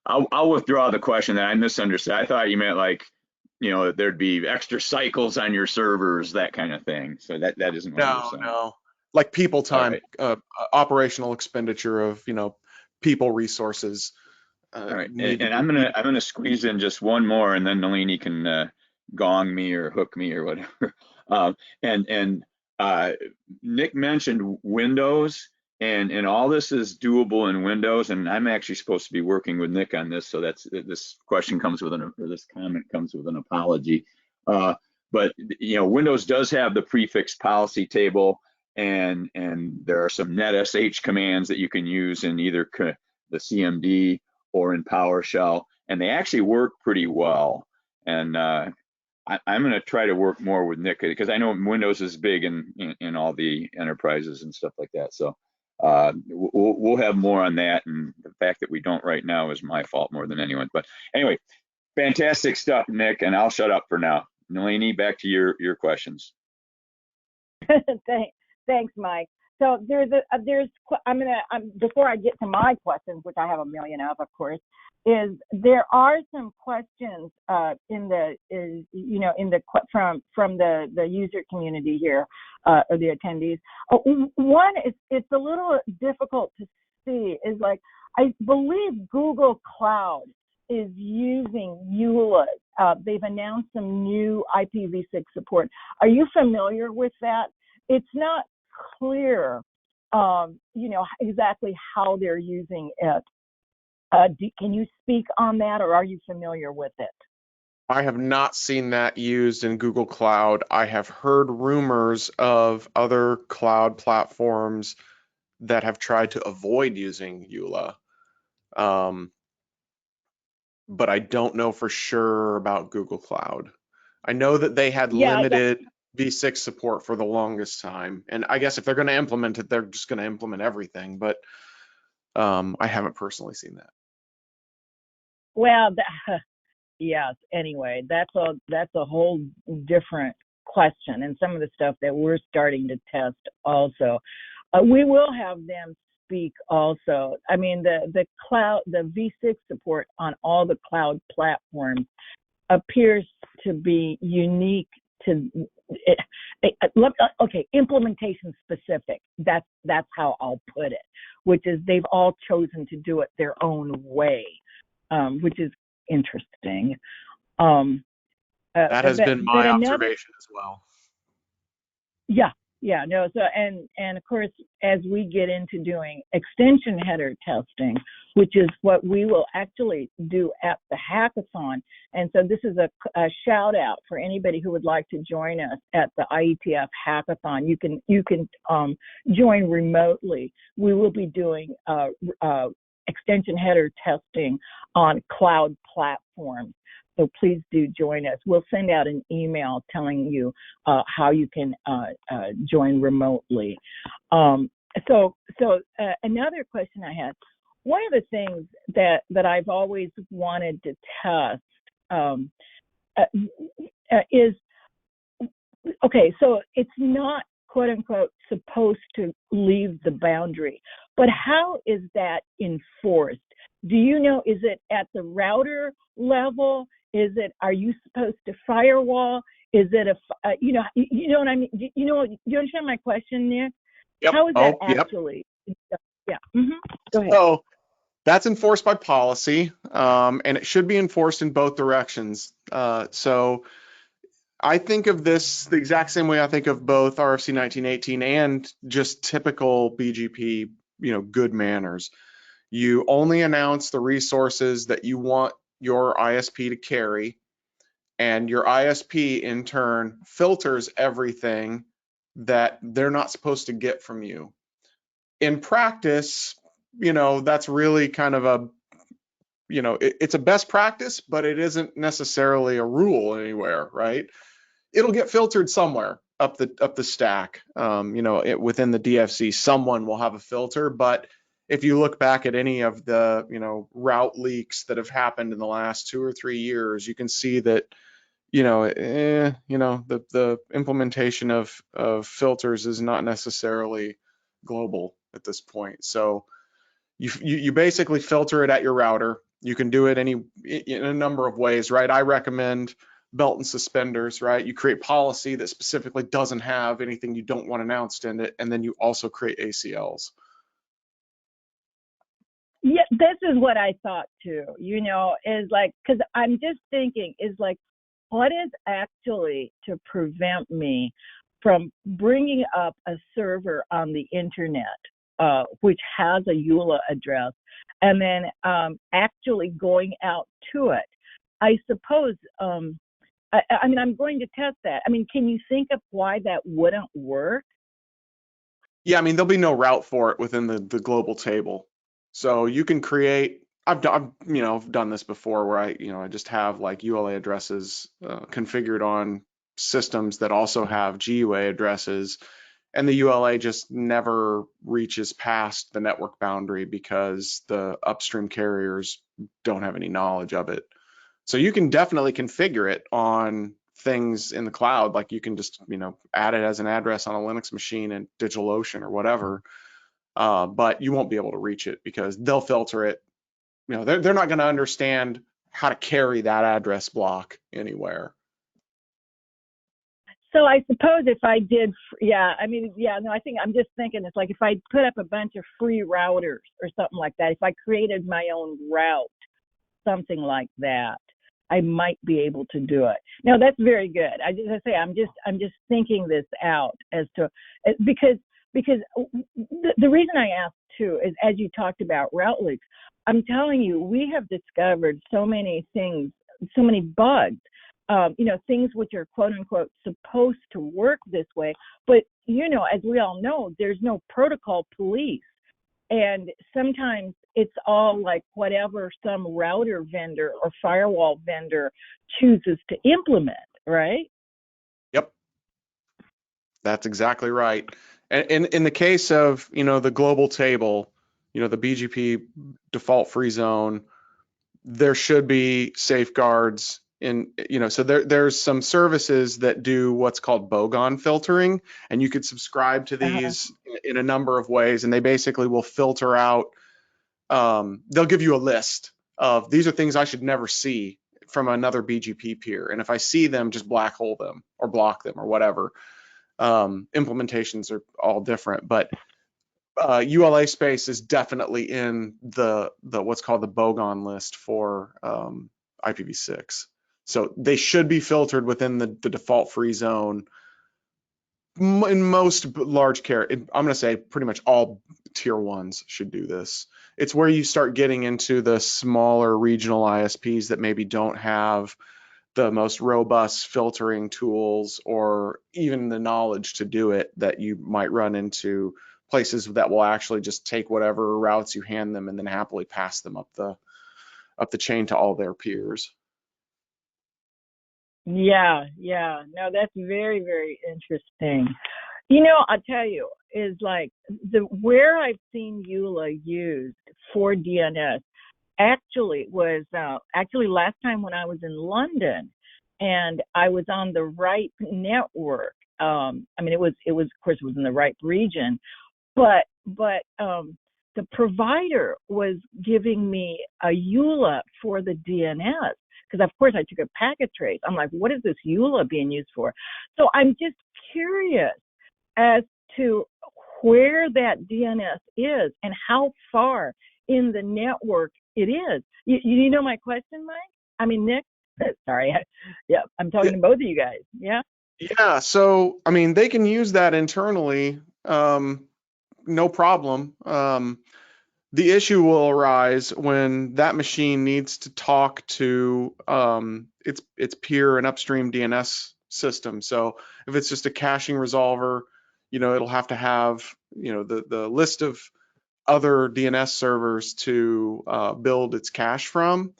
I'll withdraw the question that I misunderstood. I thought you meant like there'd be extra cycles on your servers, that kind of thing. So that isn't what you're saying. No. Like people time, operational expenditure of people resources. All right, and I'm gonna squeeze in just one more, and then Nalini can gong me or hook me or whatever. Nick mentioned Windows, and all this is doable in Windows, and I'm actually supposed to be working with Nick on this, so this question comes with this comment comes with an apology. But Windows does have the prefix policy table, and there are some NetSH commands that you can use in either the CMD or in PowerShell, and they actually work pretty well. And I'm going to try to work more with Nick, because I know Windows is big in all the enterprises and stuff like that. So we'll have more on that, and the fact that we don't right now is my fault more than anyone. But anyway, fantastic stuff, Nick, and I'll shut up for now. Nalini, back to your questions. Thanks, Mike. So before I get to my questions, which I have a million of course, there are some questions from the user community here, or the attendees. One is, it's a little difficult to see, is like, I believe Google Cloud is using ULA. They've announced some new IPv6 support. Are you familiar with that? It's not clear, exactly how they're using it. Can you speak on that, or are you familiar with it? I have not seen that used in Google Cloud. I have heard rumors of other cloud platforms that have tried to avoid using EULA. But I don't know for sure about Google Cloud. I know that they had limited V6 support for the longest time. And I guess if they're going to implement it, they're just going to implement everything. But I haven't personally seen that. Well, yes. Anyway, that's a whole different question, and some of the stuff that we're starting to test also. We will have them speak also. I mean, the cloud, the V6 support on all the cloud platforms appears to be unique to implementation specific. That's how I'll put it, which is they've all chosen to do it their own way, which is interesting. That has been my observation as well. No. So and of course, as we get into doing extension header testing, which is what we will actually do at the hackathon. And so this is a shout out for anybody who would like to join us at the IETF hackathon. You can join remotely. We will be doing extension header testing on cloud platforms. So please do join us. We'll send out an email telling you how you can join remotely. So another question I had, one of the things that I've always wanted to test is, okay, so it's not quote unquote supposed to leave the boundary, but how is that enforced? Do you know, is it at the router level? Are you supposed to firewall? Is it you know what I mean? You understand my question, Nick? Yep. How is that actually? Yeah. Go ahead. So that's enforced by policy, and it should be enforced in both directions. So I think of this the exact same way I think of both RFC 1918 and just typical BGP, good manners. You only announce the resources that you want your ISP to carry, and your ISP in turn filters everything that they're not supposed to get from you. In practice, that's really kind of it's a best practice, but it isn't necessarily a rule anywhere, right? It'll get filtered somewhere up the stack. Within the DFC, someone will have a filter, but if you look back at any of the route leaks that have happened in the last 2 or 3 years, you can see that the implementation of filters is not necessarily global at this point. So you basically filter it at your router. You can do it in a number of ways, right? I recommend belt and suspenders, right? You create policy that specifically doesn't have anything you don't want announced in it, and then you also create ACLs. Yeah, this is what I thought too, is like, because I'm just thinking, is like, what is actually to prevent me from bringing up a server on the internet, which has a EULA address, and then actually going out to it? I suppose, I'm going to test that. Can you think of why that wouldn't work? Yeah, there'll be no route for it within the global table. So you can create, I've done this before where I just have like ULA addresses configured on systems that also have GUA addresses, and the ULA just never reaches past the network boundary because the upstream carriers don't have any knowledge of it. So you can definitely configure it on things in the cloud, like you can just add it as an address on a Linux machine in DigitalOcean or whatever, but you won't be able to reach it because they'll filter it. They're not going to understand how to carry that address block anywhere. So I suppose if I did, I think I'm just thinking it's like if I put up a bunch of free routers or something like that, if I created my own route, something like that, I might be able to do it. No, that's very good. I'm just thinking this out as to, because the reason I asked too is, as you talked about route leaks, I'm telling you, we have discovered so many things, so many bugs, things which are quote unquote supposed to work this way, but as we all know, there's no protocol police. And sometimes it's all like whatever some router vendor or firewall vendor chooses to implement, right? Yep, that's exactly right. And in the case of, the global table, the BGP default free zone, there should be safeguards in, so there's some services that do what's called bogon filtering, and you could subscribe to these in a number of ways, and they basically will filter out, they'll give you a list of these are things I should never see from another BGP peer, and if I see them, just black hole them or block them or whatever. Implementations are all different, but ULA space is definitely in the what's called the bogon list for IPv6. So they should be filtered within the default free zone. In most large carrier, I'm going to say pretty much all tier ones should do this. It's where you start getting into the smaller regional ISPs that maybe don't have the most robust filtering tools or even the knowledge to do it, that you might run into places that will actually just take whatever routes you hand them and then happily pass them up the chain to all their peers. Yeah. No, that's very, very interesting. I'll tell you, is like where I've seen EULA used for DNS actually was last time when I was in London, and I was on the right network. It was of course it was in the right region, but the provider was giving me a EULA for the DNS. Because of course I took a packet trace. I'm like, what is this EULA being used for? So I'm just curious as to where that DNS is and how far in the network it is. You know my question, Mike? Nick? Sorry. Yeah, I'm talking to both of you guys. Yeah. Yeah, so I mean, they can use that internally, no problem. The issue will arise when that machine needs to talk to its peer and upstream DNS system. So if it's just a caching resolver, it'll have to have the list of other DNS servers to build its cache from,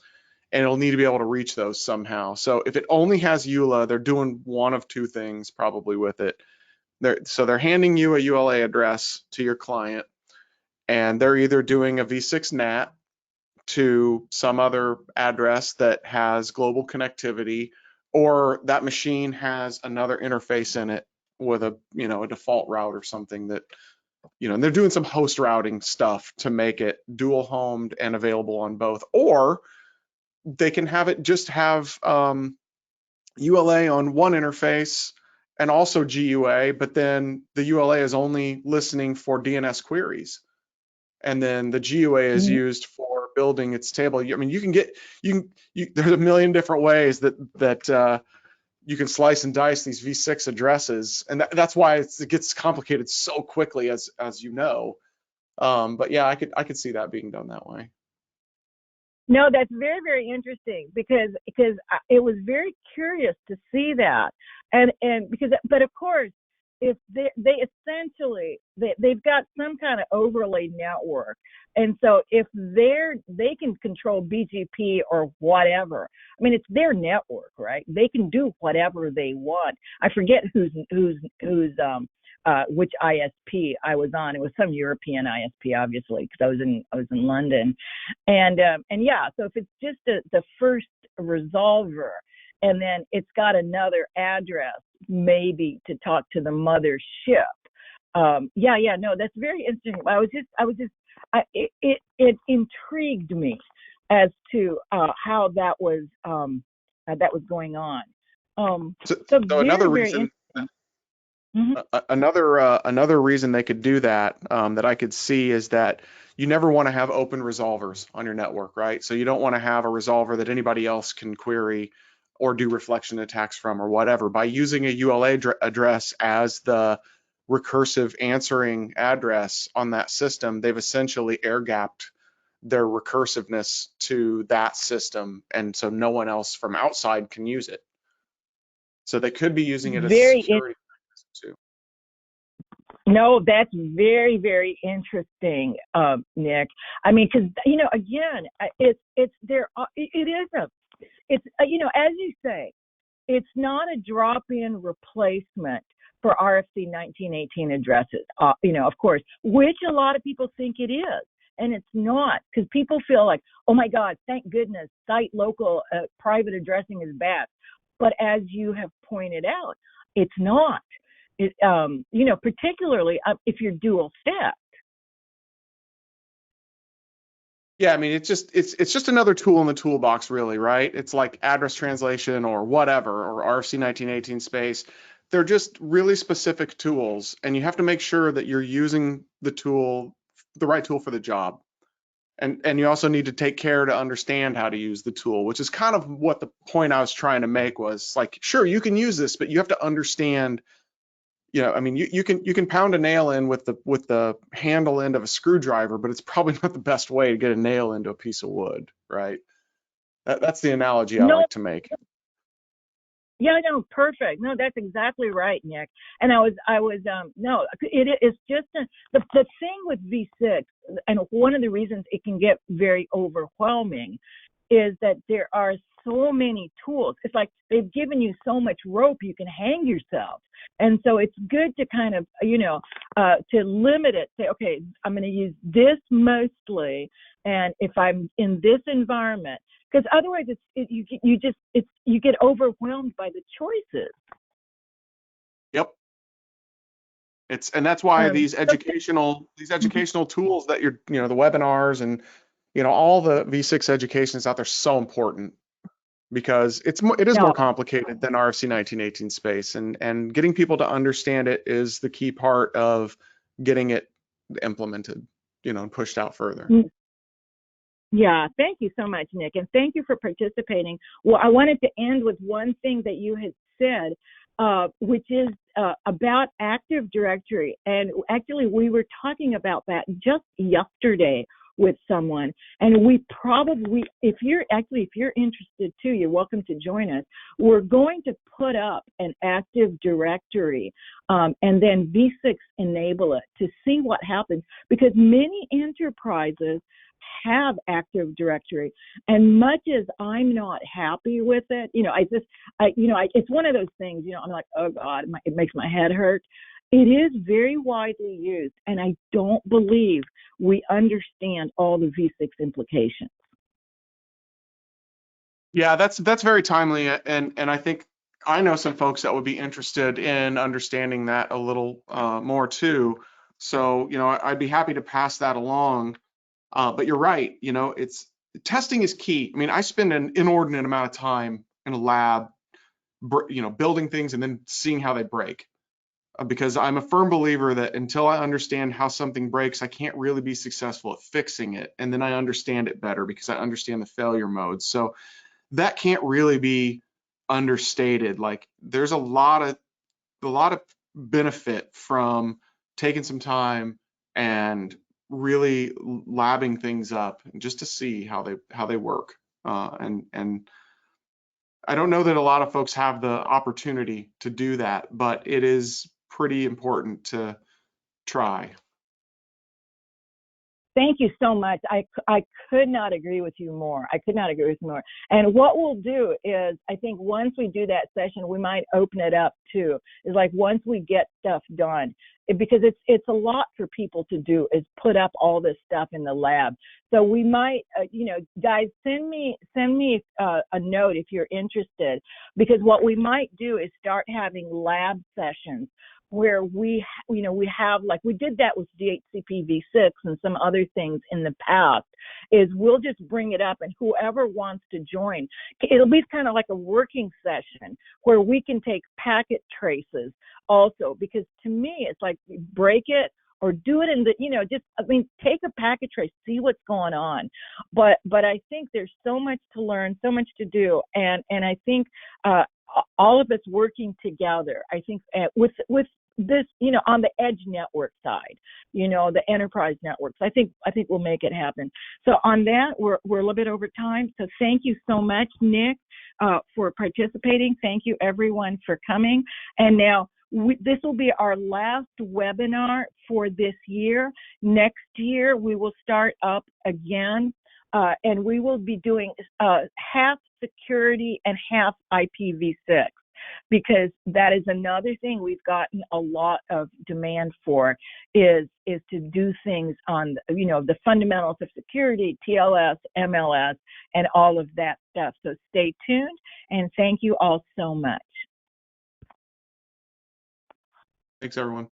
and it'll need to be able to reach those somehow. So if it only has EULA, they're doing one of two things probably with it. They're handing you a ULA address to your client, and they're either doing a v6 NAT to some other address that has global connectivity, or that machine has another interface in it with a default route or something that and they're doing some host routing stuff to make it dual homed and available on both. Or they can have it just have ULA on one interface and also GUA, but then the ULA is only listening for DNS queries, and then the GUA is used for building its table. I mean, there's a million different ways that you can slice and dice these v6 addresses, and that's why it gets complicated so quickly, as you know. But yeah, I could see that being done that way. No, that's very, very interesting because it was very curious to see that, and but of course, if they essentially they've got some kind of overlay network, and so if they can control BGP or whatever. I mean, it's their network, right? They can do whatever they want. I forget which ISP I was on. It was some European ISP, obviously, because I was in London, and yeah. So if it's just the first resolver, and then it's got another address, maybe to talk to the mothership. No, that's very interesting. It intrigued me as to how that was going on. So another reason. Another reason they could do that, that I could see, is that you never want to have open resolvers on your network, right? So you don't want to have a resolver that anybody else can query or do reflection attacks from or whatever. By using a ULA address as the recursive answering address on that system, they've essentially air-gapped their recursiveness to that system, and so no one else from outside can use it. So they could be using it as a security mechanism too. No, that's very, very interesting, Nick. I mean, because again, it's as you say, it's not a drop-in replacement for RFC 1918 addresses. Of course, which a lot of people think it is, and it's not, because people feel like, oh my God, thank goodness, site local private addressing is bad. But as you have pointed out, it's not. Particularly if you're dual stacked. Yeah, I mean, it's just another tool in the toolbox, really, right? It's like address translation or whatever, or RFC 1918 space. They're just really specific tools, and you have to make sure that you're using the right tool for the job. And you also need to take care to understand how to use the tool, which is kind of what the point I was trying to make was, like, sure, you can use this, but you have to understand. I mean, you can pound a nail in with the handle end of a screwdriver, but it's probably not the best way to get a nail into a piece of wood, right? That's the analogy I like to make. Yeah, no, perfect. No, that's exactly right, Nick. And it's just the thing with V6, and one of the reasons it can get very overwhelming is that there are so many tools. It's like they've given you so much rope you can hang yourself. And so it's good to kind of, to limit it, say, okay, I'm going to use this mostly. And if I'm in this environment, because otherwise you get overwhelmed by the choices. Yep. And that's why these educational tools that the webinars and, all the V6 education is out there so important, because it is more complicated than RFC 1918 space, and getting people to understand it is the key part of getting it implemented, and pushed out further. Yeah, thank you so much, Nick, and thank you for participating. Well, I wanted to end with one thing that you had said, which is about Active Directory. And actually, we were talking about that just yesterday with someone. And we probably, if you're interested too, you're welcome to join us. We're going to put up an Active Directory and then V6 enable it to see what happens, because many enterprises have Active Directory, and much as I'm not happy with it, it's one of those things, I'm like, oh God, it makes my head hurt. It is very widely used, and I don't believe we understand all the V6 implications. Yeah, that's very timely, and I think I know some folks that would be interested in understanding that a little more too. So, I'd be happy to pass that along. But you're right, testing is key. I mean, I spend an inordinate amount of time in a lab, building things and then seeing how they break. Because I'm a firm believer that until I understand how something breaks, I can't really be successful at fixing it. And then I understand it better because I understand the failure modes. So that can't really be understated. Like, there's a lot of benefit from taking some time and really labbing things up just to see how they work. And I don't know that a lot of folks have the opportunity to do that, but it is pretty important to try. Thank you so much. I could not agree with you more. And what we'll do is, I think once we do that session, we might open it up too. Is like, once we get stuff done, because it's a lot for people to do, is put up all this stuff in the lab. So we might, guys, send me a note if you're interested, because what we might do is start having lab sessions where we have, like we did that with DHCP-v6 and some other things in the past, is we'll just bring it up and whoever wants to join, it'll be kind of like a working session where we can take packet traces also, because to me, it's like, break it or do it in the, take a packet trace, see what's going on. But I think there's so much to learn, so much to do. And I think all of us working together, I think with this, on the edge network side, the enterprise networks, I think we'll make it happen. So on that, we're a little bit over time. So thank you so much, Nick, for participating. Thank you everyone for coming. And now this will be our last webinar for this year. Next year, we will start up again, and we will be doing half security and half IPv6, because that is another thing we've gotten a lot of demand for, is to do things on, the fundamentals of security, TLS, MLS, and all of that stuff. So stay tuned, and thank you all so much. Thanks, everyone.